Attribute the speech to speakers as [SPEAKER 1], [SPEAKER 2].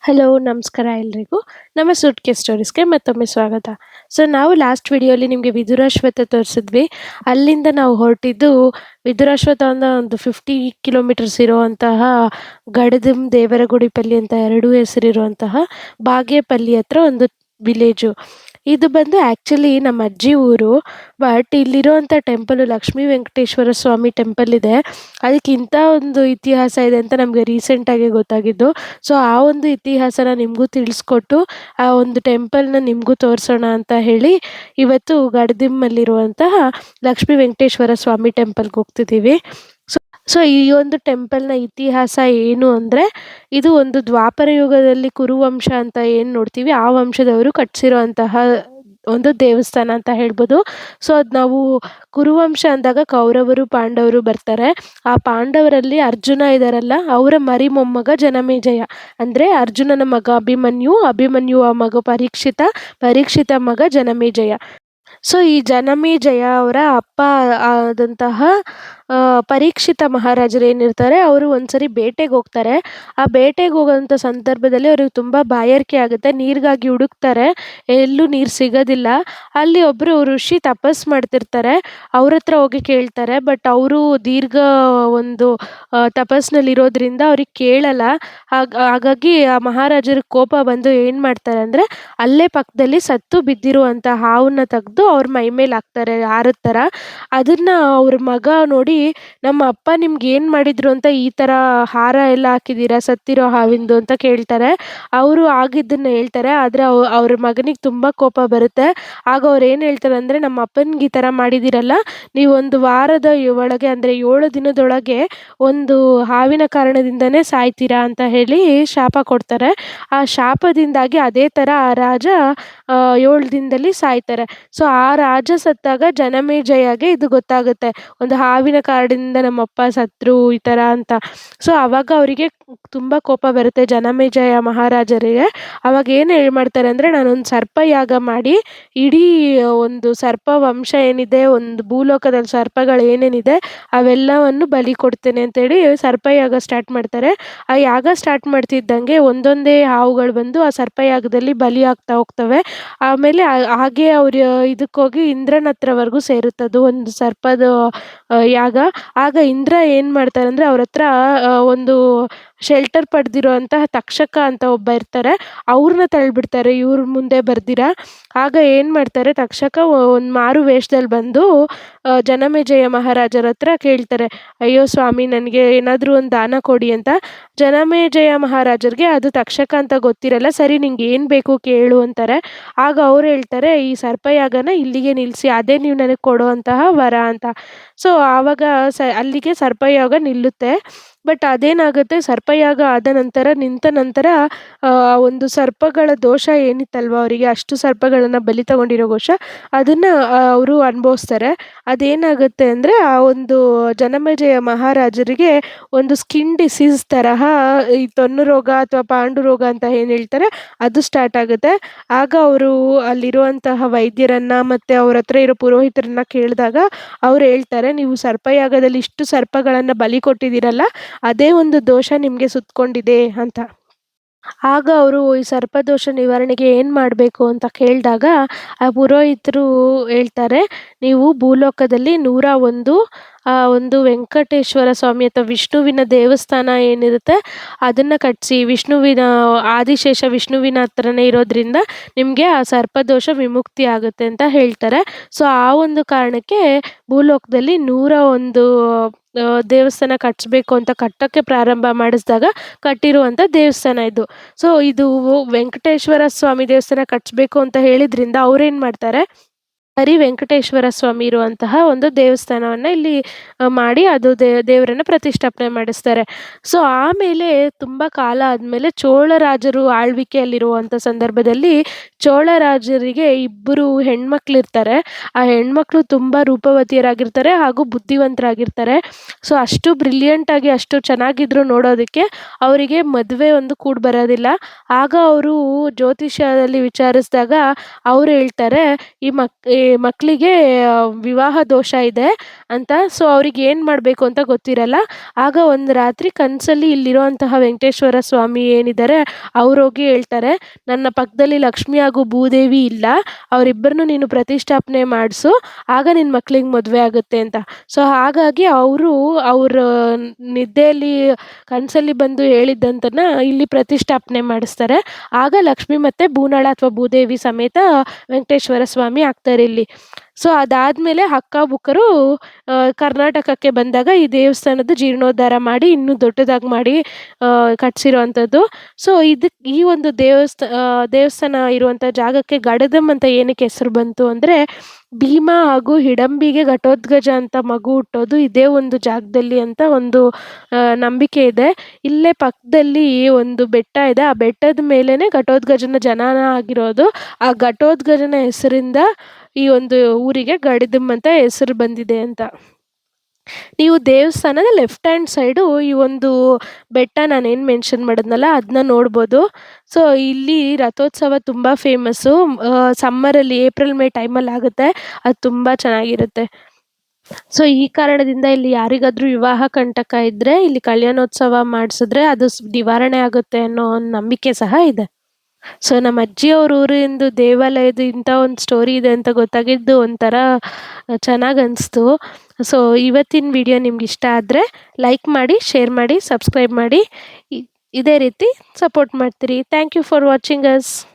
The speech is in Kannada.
[SPEAKER 1] ಹಲೋ, ನಮಸ್ಕಾರ ಎಲ್ರಿಗೂ. ನಮ್ಮ ಸೂಟ್‌ಕೇಸ್ ಸ್ಟೋರೀಸ್‌ಗೆ ಮತ್ತೊಮ್ಮೆ ಸ್ವಾಗತ. ನಾವು ಲಾಸ್ಟ್ ವಿಡಿಯೋಲಿ ನಿಮಗೆ ವಿದುರಾಶ್ವತ್ಥ ತೋರಿಸಿದ್ವಿ. ಅಲ್ಲಿಂದ ನಾವು ಹೊರಟಿದ್ದು ವಿದುರಾಶ್ವತ್ಥದಿಂದ ಒಂದು 50 ಕಿಲೋಮೀಟರ್ಸ್ ಇರುವಂತಹ ಗಡದಮ್ ದೇವರಗುಡಿಪಲ್ಲಿ ಅಂತ 2 ಹೆಸರಿರುವಂತಹ ಬಾಗೇಪಲ್ಲಿ ಹತ್ರ ಒಂದು ವಿಲೇಜು. ಇದು ಬಂದು ಆ್ಯಕ್ಚುಲಿ ನಮ್ಮ ಅಜ್ಜಿ ಊರು. ಬಟ್ ಇಲ್ಲಿರುವಂಥ ಟೆಂಪಲು ಲಕ್ಷ್ಮೀ ವೆಂಕಟೇಶ್ವರ ಸ್ವಾಮಿ ಟೆಂಪಲ್ ಇದೆ. ಅದಕ್ಕೆ ಇಂಥ ಒಂದು ಇತಿಹಾಸ ಇದೆ ಅಂತ ನಮಗೆ ರೀಸೆಂಟಾಗಿ ಗೊತ್ತಾಗಿದ್ದು. ಆ ಒಂದು ಇತಿಹಾಸನ ನಿಮಗೂ ತಿಳಿಸ್ಕೊಟ್ಟು, ಆ ಒಂದು ಟೆಂಪಲ್‌ನ ನಿಮಗೂ ತೋರಿಸೋಣ ಅಂತ ಹೇಳಿ ಇವತ್ತು ಗಡದಿಮ್ಮಲ್ಲಿರುವಂತಹ ಲಕ್ಷ್ಮೀ ವೆಂಕಟೇಶ್ವರ ಸ್ವಾಮಿ ಟೆಂಪಲ್‌ಗೆ ಹೋಗ್ತಿದ್ದೀವಿ. ಸೊ ಸೊ ಈ ಒಂದು ಟೆಂಪಲ್‌ನ ಇತಿಹಾಸ ಏನು ಅಂದರೆ, ಇದು ಒಂದು ದ್ವಾಪರ ಯುಗದಲ್ಲಿ ಕುರುವಂಶ ಅಂತ ಏನು ನೋಡ್ತೀವಿ, ಆ ವಂಶದವರು ಕಟ್ಟಿಸಿರುವಂತಹ ಒಂದು ದೇವಸ್ಥಾನ ಅಂತ ಹೇಳ್ಬೋದು. ಅದು ನಾವು ಕುರುವಂಶ ಅಂದಾಗ ಕೌರವರು, ಪಾಂಡವರು ಬರ್ತಾರೆ. ಆ ಪಾಂಡವರಲ್ಲಿ ಅರ್ಜುನ ಇದಾರಲ್ಲ, ಅವರ ಮರಿ ಮೊಮ್ಮಗ ಜನಮೇಜಯ. ಅಂದರೆ ಅರ್ಜುನನ ಮಗ ಅಭಿಮನ್ಯು, ಅಭಿಮನ್ಯುವ ಮಗ ಪರೀಕ್ಷಿತ, ಪರೀಕ್ಷಿತ ಮಗ ಜನಮೇಜಯ. ಈ ಜನಮೇಜಯ ಅವರ ಅಪ್ಪ ಆದಂತಹ ಪರೀಕ್ಷಿತ ಮಹಾರಾಜರು ಏನಿರ್ತಾರೆ, ಅವರು ಒಂದ್ಸರಿ ಬೇಟೆಗೆ ಹೋಗ್ತಾರೆ. ಆ ಬೇಟೆಗೆ ಹೋಗೋಂಥ ಸಂದರ್ಭದಲ್ಲಿ ಅವ್ರಿಗೆ ತುಂಬ ಬಾಯಾರಿಕೆ ಆಗುತ್ತೆ. ನೀರಿಗಾಗಿ ಹುಡುಕ್ತಾರೆ, ಎಲ್ಲೂ ನೀರು ಸಿಗೋದಿಲ್ಲ. ಅಲ್ಲಿ ಒಬ್ಬರು ಋಷಿ ತಪಸ್ಸು ಮಾಡ್ತಿರ್ತಾರೆ. ಅವ್ರ ಹತ್ರ ಹೋಗಿ ಕೇಳ್ತಾರೆ. ಬಟ್ ಅವರು ದೀರ್ಘ ಒಂದು ತಪಸ್ಸಿನಲ್ಲಿರೋದ್ರಿಂದ ಅವ್ರಿಗೆ ಕೇಳಲ್ಲ. ಹಾಗಾಗಿ ಆ ಮಹಾರಾಜರಿಗೆ ಕೋಪ ಬಂದು ಏನು ಮಾಡ್ತಾರೆ ಅಂದರೆ, ಅಲ್ಲೇ ಪಕ್ಕದಲ್ಲಿ ಸತ್ತು ಬಿದ್ದಿರುವಂಥ ಹಾವನ್ನ ತೆಗ್ದು ಅವ್ರ ಮೈ ಮೇಲೆ ಹಾಕ್ತಾರೆ ಹಾರದ ಥರ. ಅದನ್ನು ಅವ್ರ ಮಗ ನೋಡಿ, ನಮ್ಮ ಅಪ್ಪ ನಿಮ್ಗೆ ಏನು ಮಾಡಿದ್ರು ಅಂತ ಈ ಥರ ಹಾರ ಎಲ್ಲ ಹಾಕಿದ್ದೀರಾ ಸತ್ತಿರೋ ಹಾವಿಂದು ಅಂತ ಕೇಳ್ತಾರೆ. ಅವರು ಆಗಿದ್ದನ್ನ ಹೇಳ್ತಾರೆ. ಆದರೆ ಅವ್ರ ಮಗನಿಗೆ ತುಂಬ ಕೋಪ ಬರುತ್ತೆ. ಆಗ ಅವ್ರು ಏನು ಹೇಳ್ತಾರೆ ಅಂದರೆ, ನಮ್ಮ ಅಪ್ಪನಿಗೆ ಈ ಥರ ಮಾಡಿದ್ದೀರಲ್ಲ, ನೀವು 1 ವಾರದ ಒಳಗೆ ಅಂದರೆ 7 ದಿನದೊಳಗೆ ಒಂದು ಹಾವಿನ ಕಾರಣದಿಂದನೇ ಸಾಯ್ತೀರಾ ಅಂತ ಹೇಳಿ ಶಾಪ ಕೊಡ್ತಾರೆ. ಆ ಶಾಪದಿಂದಾಗಿ ಅದೇ ಥರ ಆ ರಾಜ 7 ದಿನದಲ್ಲಿ ಸಾಯ್ತಾರೆ. ಆ ರಾಜ ಸತ್ತಾಗ ಜನಮೇಜಯಗೆ ಇದು ಗೊತ್ತಾಗುತ್ತೆ, ಒಂದು ಹಾವಿನ ಕಾರಣದಿಂದ ನಮ್ಮಪ್ಪ ಸತ್ರು ಈ ಥರ ಅಂತ. ಆವಾಗ ಅವರಿಗೆ ತುಂಬ ಕೋಪ ಬರುತ್ತೆ ಜನಮೇಜಯ ಮಹಾರಾಜರಿಗೆ. ಅವಾಗ ಏನು ಮಾಡ್ತಾರೆ ಅಂದರೆ, ನಾನೊಂದು ಸರ್ಪಯಾಗ ಮಾಡಿ ಇಡೀ ಒಂದು ಸರ್ಪ ವಂಶ ಏನಿದೆ, ಒಂದು ಭೂಲೋಕದಲ್ಲಿ ಸರ್ಪಗಳು ಏನೇನಿದೆ ಅವೆಲ್ಲವನ್ನು ಬಲಿ ಕೊಡ್ತೇನೆ ಅಂತೇಳಿ ಸರ್ಪಯಾಗ ಸ್ಟಾರ್ಟ್ ಮಾಡ್ತಾರೆ. ಆ ಯಾಗ ಸ್ಟಾರ್ಟ್ ಮಾಡ್ತಿದ್ದಂಗೆ ಒಂದೊಂದೇ ಹಾವುಗಳು ಬಂದು ಆ ಸರ್ಪಯಾಗದಲ್ಲಿ ಬಲಿ ಆಗ್ತಾ ಹೋಗ್ತವೆ. ಆಮೇಲೆ ಹಾಗೆ ಅವ್ರು ಇದಕ್ಕೋಗಿ ಇಂದ್ರನ ಹತ್ರವರೆಗೂ ಸೇರುತ್ತದು ಒಂದು ಸರ್ಪದ ಯಾಗ. ಆಗ ಇಂದ್ರ ಏನು ಮಾಡ್ತಾರೆ ಅಂದರೆ, ಅವ್ರ ಹತ್ರ ಒಂದು ಶೆಲ್ಟರ್ ಪಡೆದಿರುವಂತಹ ತಕ್ಷಕ ಅಂತ ಒಬ್ಬ ಇರ್ತಾರೆ. ಅವ್ರನ್ನ ತಳ್ಳಿಬಿಡ್ತಾರೆ ಇವ್ರ ಮುಂದೆ ಬರ್ದಿರ. ಆಗ ಏನು ಮಾಡ್ತಾರೆ, ತಕ್ಷಕ ಒಂದು ಮಾರು ವೇಷದಲ್ಲಿ ಬಂದು ಜನಮೇಜಯ ಮಹಾರಾಜರ ಹತ್ರ ಕೇಳ್ತಾರೆ, ಅಯ್ಯೋ ಸ್ವಾಮಿ, ನನಗೆ ಏನಾದರೂ ಒಂದು ದಾನ ಕೊಡಿ ಅಂತ. ಜನಮೇಜಯ ಮಹಾರಾಜರಿಗೆ ಅದು ತಕ್ಷಕ ಅಂತ ಗೊತ್ತಿರಲ್ಲ. ಸರಿ, ನಿಂಗೆ ಏನು ಬೇಕು ಕೇಳು ಅಂತಾರೆ. ಆಗ ಅವ್ರು ಹೇಳ್ತಾರೆ, ಈ ಸರ್ಪಯಾಗನ ಇಲ್ಲಿಗೆ ನಿಲ್ಲಿಸಿ, ಅದೇ ನೀವು ನನಗೆ ಕೊಡುವಂತಹ ವರ ಅಂತ. ಆವಾಗ ಅಲ್ಲಿಗೆ ಸರ್ಪಯಾಗ ನಿಲ್ಲುತ್ತೆ. ಬಟ್ ಅದೇನಾಗುತ್ತೆ, ಸರ್ಪಯಾಗ ಆದ ನಂತರ ನಿಂತ ನಂತರ ಒಂದು ಸರ್ಪಗಳ ದೋಷ ಏನಿತ್ತಲ್ವ ಅವರಿಗೆ, ಅಷ್ಟು ಸರ್ಪಗಳನ್ನು ಬಲಿ ತಗೊಂಡಿರೋ ಅದನ್ನು ಅವರು ಅನುಭವಿಸ್ತಾರೆ. ಅದೇನಾಗುತ್ತೆ ಅಂದರೆ, ಆ ಒಂದು ಜನಮೇಜಯ ಮಹಾರಾಜರಿಗೆ ಒಂದು ಸ್ಕಿನ್ ಡಿಸೀಸ್ ತರಹ, ಈ ತೊನ್ನು ರೋಗ ಅಥವಾ ಪಾಂಡು ರೋಗ ಅಂತ ಏನು ಹೇಳ್ತಾರೆ, ಅದು ಸ್ಟಾರ್ಟ್ ಆಗುತ್ತೆ. ಆಗ ಅವರು ಅಲ್ಲಿರುವಂತಹ ವೈದ್ಯರನ್ನು ಮತ್ತು ಅವ್ರ ಹತ್ರ ಇರೋ ಪುರೋಹಿತರನ್ನ ಕೇಳಿದಾಗ ಅವ್ರು ಹೇಳ್ತಾರೆ, ನೀವು ಸರ್ಪಯಾಗದಲ್ಲಿ ಇಷ್ಟು ಸರ್ಪಗಳನ್ನು ಬಲಿ ಕೊಟ್ಟಿದ್ದೀರಲ್ಲ, ಅದೇ ಒಂದು ದೋಷ ನಿಮಗೆ ಸುತ್ತಕೊಂಡಿದೆ ಅಂತ. ಆಗ ಅವರು ಈ ಸರ್ಪದೋಷ ನಿವಾರಣೆಗೆ ಏನು ಮಾಡಬೇಕು ಅಂತ ಕೇಳಿದಾಗ ಆ ಪುರೋಹಿತರು ಹೇಳ್ತಾರೆ, ನೀವು ಭೂಲೋಕದಲ್ಲಿ 101 ಒಂದು ವೆಂಕಟೇಶ್ವರ ಸ್ವಾಮಿ ಅಥವಾ ವಿಷ್ಣುವಿನ ದೇವಸ್ಥಾನ ಏನಿರುತ್ತೆ ಅದನ್ನು ಕಟ್ಟಿಸಿ, ವಿಷ್ಣುವಿನ ಆದಿಶೇಷ ವಿಷ್ಣುವಿನ ಹತ್ರನೇ ಇರೋದ್ರಿಂದ ನಿಮಗೆ ಆ ಸರ್ಪದೋಷ ವಿಮುಕ್ತಿ ಆಗುತ್ತೆ ಅಂತ ಹೇಳ್ತಾರೆ. ಆ ಒಂದು ಕಾರಣಕ್ಕೆ ಭೂಲೋಕದಲ್ಲಿ 101 ದೇವಸ್ಥಾನ ಕಟ್ಟಿಸ್ಬೇಕು ಅಂತ ಕಟ್ಟೋಕ್ಕೆ ಪ್ರಾರಂಭ ಮಾಡಿಸಿದಾಗ ಕಟ್ಟಿರುವಂಥ ದೇವಸ್ಥಾನ ಇದು. ಇದು ವೆಂಕಟೇಶ್ವರ ಸ್ವಾಮಿ ದೇವಸ್ಥಾನ ಕಟ್ಟಿಸ್ಬೇಕು ಅಂತ ಹೇಳಿದ್ರಿಂದ ಅವ್ರೇನು ಮಾಡ್ತಾರೆ, ಹರಿ ವೆಂಕಟೇಶ್ವರ ಸ್ವಾಮಿ ಇರುವಂತಹ ಒಂದು ದೇವಸ್ಥಾನವನ್ನು ಇಲ್ಲಿ ಮಾಡಿ ಅದು ದೇವರನ್ನು ಪ್ರತಿಷ್ಠಾಪನೆ ಮಾಡಿಸ್ತಾರೆ. ಆಮೇಲೆ ತುಂಬ ಕಾಲ ಆದಮೇಲೆ ಚೋಳರಾಜರು ಆಳ್ವಿಕೆಯಲ್ಲಿರುವಂಥ ಸಂದರ್ಭದಲ್ಲಿ ಚೋಳರಾಜರಿಗೆ 2 ಹೆಣ್ಮಕ್ಳಿರ್ತಾರೆ. ಆ ಹೆಣ್ಮಕ್ಳು ತುಂಬ ರೂಪವತಿಯರಾಗಿರ್ತಾರೆ ಹಾಗೂ ಬುದ್ಧಿವಂತರಾಗಿರ್ತಾರೆ. ಅಷ್ಟು ಬ್ರಿಲಿಯಂಟಾಗಿ ಅಷ್ಟು ಚೆನ್ನಾಗಿದ್ರು ನೋಡೋದಕ್ಕೆ, ಅವರಿಗೆ ಮದುವೆ ಒಂದು ಕೂಡಿ ಬರೋದಿಲ್ಲ. ಆಗ ಅವರು ಜ್ಯೋತಿಷ್ಯದಲ್ಲಿ ವಿಚಾರಿಸಿದಾಗ ಅವ್ರು ಹೇಳ್ತಾರೆ, ಮಕ್ಕಳಿಗೆ ವಿವಾಹ ದೋಷ ಇದೆ ಅಂತ. ಸೊ, ಅವ್ರಿಗೆ ಏನು ಮಾಡಬೇಕು ಅಂತ ಗೊತ್ತಿರಲ್ಲ. ಆಗ ಒಂದು ರಾತ್ರಿ ಕನಸಲ್ಲಿ ಇಲ್ಲಿರುವಂತಹ ವೆಂಕಟೇಶ್ವರ ಸ್ವಾಮಿ ಏನಿದ್ದಾರೆ ಅವ್ರೋಗಿ ಹೇಳ್ತಾರೆ, "ನನ್ನ ಪಕ್ಕದಲ್ಲಿ ಲಕ್ಷ್ಮಿ ಹಾಗೂ ಭೂದೇವಿ ಇಲ್ಲ. ಅವರಿಬ್ಬರನ್ನು ನೀನು ಪ್ರತಿಷ್ಠಾಪನೆ ಮಾಡಿಸು. ಆಗ ನಿನ್ನ ಮಕ್ಳಿಗೆ ಮದುವೆ ಆಗುತ್ತೆ" ಅಂತ. ಸೊ, ಹಾಗಾಗಿ ಅವರು ಅವ್ರ ನಿದ್ದೆಯಲ್ಲಿ ಕನಸಲ್ಲಿ ಬಂದು ಹೇಳಿದ್ದಂತನ್ನ ಇಲ್ಲಿ ಪ್ರತಿಷ್ಠಾಪನೆ ಮಾಡಿಸ್ತಾರೆ. ಆಗ ಲಕ್ಷ್ಮಿ ಮತ್ತೆ ಭೂನಾಳ ಅಥವಾ ಭೂದೇವಿ ಸಮೇತ ವೆಂಕಟೇಶ್ವರ ಸ್ವಾಮಿ ಆಗ್ತಾರೆ ಇಲ್ಲಿ. ಸೊ, ಅದಾದ್ಮೇಲೆ ಹಕ್ಕ-ಬುಕ್ಕರು ಕರ್ನಾಟಕಕ್ಕೆ ಬಂದಾಗ ಈ ದೇವಸ್ಥಾನದ ಜೀರ್ಣೋದ್ಧಾರ ಮಾಡಿ ಇನ್ನೂ ದೊಡ್ಡದಾಗಿ ಮಾಡಿ ಕಟ್ಸಿರೋವಂಥದ್ದು. ಸೊ, ಈ ಒಂದು ದೇವಸ್ಥಾನ ಇರುವಂಥ ಜಾಗಕ್ಕೆ ಗಡದಂ ಅಂತ ಏನಕ್ಕೆ ಹೆಸರು ಬಂತು ಅಂದರೆ, ಭೀಮ ಹಾಗೂ ಹಿಡಂಬಿಗೆ ಘಟೋತ್ಕಚ ಅಂತ ಮಗು ಹುಟ್ಟೋದು ಇದೇ ಒಂದು ಜಾಗದಲ್ಲಿ ಅಂತ ಒಂದು ನಂಬಿಕೆ ಇದೆ. ಇಲ್ಲೇ ಪಕ್ಕದಲ್ಲಿ ಒಂದು ಬೆಟ್ಟ ಇದೆ. ಆ ಬೆಟ್ಟದ ಮೇಲೇನೆ ಘಟೋತ್ಕಚನ ಜನನ ಆಗಿರೋದು. ಆ ಘಟೋತ್ಕಚನ ಹೆಸರಿಂದ ಈ ಒಂದು ಊರಿಗೆ ಗಡದಂ ಅಂತ ಹೆಸರು ಬಂದಿದೆ ಅಂತ. ನೀವು ದೇವಸ್ಥಾನದ ಲೆಫ್ಟ್ ಹ್ಯಾಂಡ್ ಸೈಡು ಈ ಒಂದು ಬೆಟ್ಟ ನಾನೇನು ಮೆನ್ಷನ್ ಮಾಡಿದ್ನಲ್ಲ ಅದನ್ನ ನೋಡ್ಬೋದು. ಸೊ, ಇಲ್ಲಿ ರಥೋತ್ಸವ ತುಂಬ ಫೇಮಸ್ಸು. ಸಮ್ಮರಲ್ಲಿ ಏಪ್ರಿಲ್ ಮೇ ಟೈಮಲ್ಲಿ ಆಗುತ್ತೆ. ಅದು ತುಂಬ ಚೆನ್ನಾಗಿರುತ್ತೆ. ಸೊ, ಈ ಕಾರಣದಿಂದ ಇಲ್ಲಿ ಯಾರಿಗಾದ್ರೂ ವಿವಾಹ ಕಂಟಕ ಇದ್ದರೆ ಇಲ್ಲಿ ಕಲ್ಯಾಣೋತ್ಸವ ಮಾಡಿಸಿದ್ರೆ ಅದು ನಿವಾರಣೆ ಆಗುತ್ತೆ ಅನ್ನೋ ಒಂದು ನಂಬಿಕೆ ಸಹ ಇದೆ. ಸೊ, ನಮ್ಮ ಅಜ್ಜಿಯವ್ರ ಊರಿಂದು ದೇವಾಲಯದ ಇಂಥ ಒಂದು ಸ್ಟೋರಿ ಇದೆ ಅಂತ ಗೊತ್ತಾಗಿದ್ದು ಒಂಥರ ಚೆನ್ನಾಗಿ ಅನಿಸ್ತು. ಸೊ, ಇವತ್ತಿನ ವಿಡಿಯೋ ನಿಮ್ಗೆ ಇಷ್ಟ ಆದರೆ ಲೈಕ್ ಮಾಡಿ, ಶೇರ್ ಮಾಡಿ, ಸಬ್ಸ್ಕ್ರೈಬ್ ಮಾಡಿ. ಇದೇ ರೀತಿ ಸಪೋರ್ಟ್ ಮಾಡ್ತೀರಿ. Thank you for watching us.